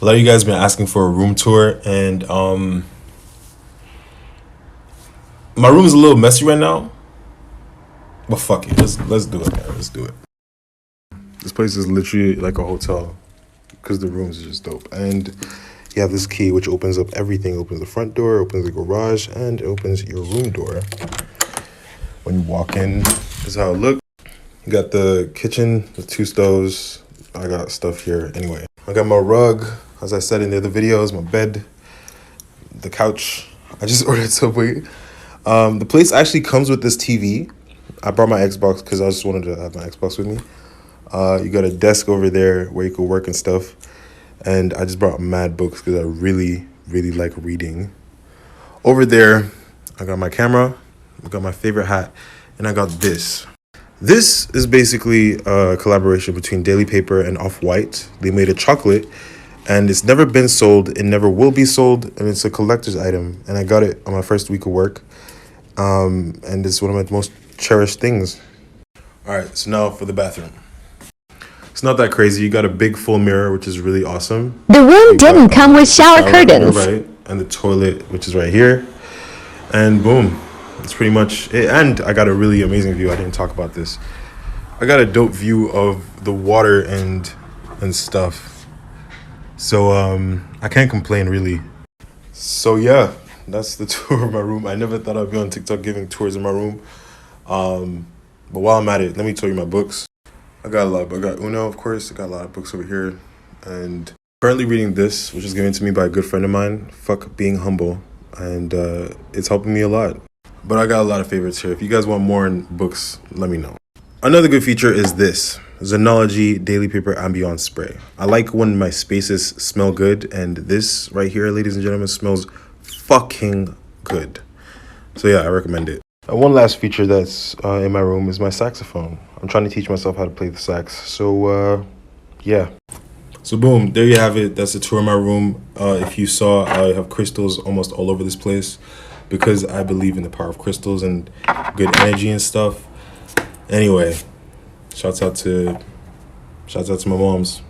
A lot of you guys been asking for a room tour, and my room is a little messy right now, but fuck it, let's do it, man. Let's do it. This place is literally like a hotel because the rooms are just dope, and you have this key which opens up everything. It opens the front door, opens the garage, and it opens your room door. When you walk in, this is how it looks. You got the kitchen, the 2 stoves. I got stuff here. Anyway, I got my rug, as I said in the other videos, my bed, the couch. I just ordered Subway. The place actually comes with this TV. I brought my Xbox because I just wanted to have my Xbox with me. You got a desk over there where you can work and stuff. And I just brought mad books because I really, really like reading. Over there, I got my camera, I got my favorite hat, and I got this. This is basically a collaboration between Daily Paper and Off-White. They made a chocolate, and it's never been sold, it never will be sold, and it's a collector's item. And I got it on my first week of work, and it's one of my most cherished things. All right, so now for the bathroom. It's not that crazy. You got a big full mirror, which is really awesome. The room didn't come with shower curtains. Right, and the toilet, which is right here. And boom, that's pretty much it. And I got a really amazing view. I didn't talk about this. I got a dope view of the water and stuff. So I can't complain, really. So yeah, that's the tour of my room. I never thought I'd be on TikTok giving tours of my room. But while I'm at it, let me tell you my books. I got a lot. I got Uno, of course. I got a lot of books over here. And currently reading this, which is given to me by a good friend of mine. Fuck Being Humble. And it's helping me a lot. But I got a lot of favorites here. If you guys want more in books, let me know. Another good feature is this. Xenology Daily Paper Ambiance Spray. I like when my spaces smell good. And this right here, ladies and gentlemen, smells fucking good. So yeah, I recommend it. One last feature that's in my room is my saxophone. I'm trying to teach myself how to play the sax. So, yeah. So, boom, there you have it. That's the tour of my room. If you saw, I have crystals almost all over this place because I believe in the power of crystals and good energy and stuff. Anyway, shouts out to my moms.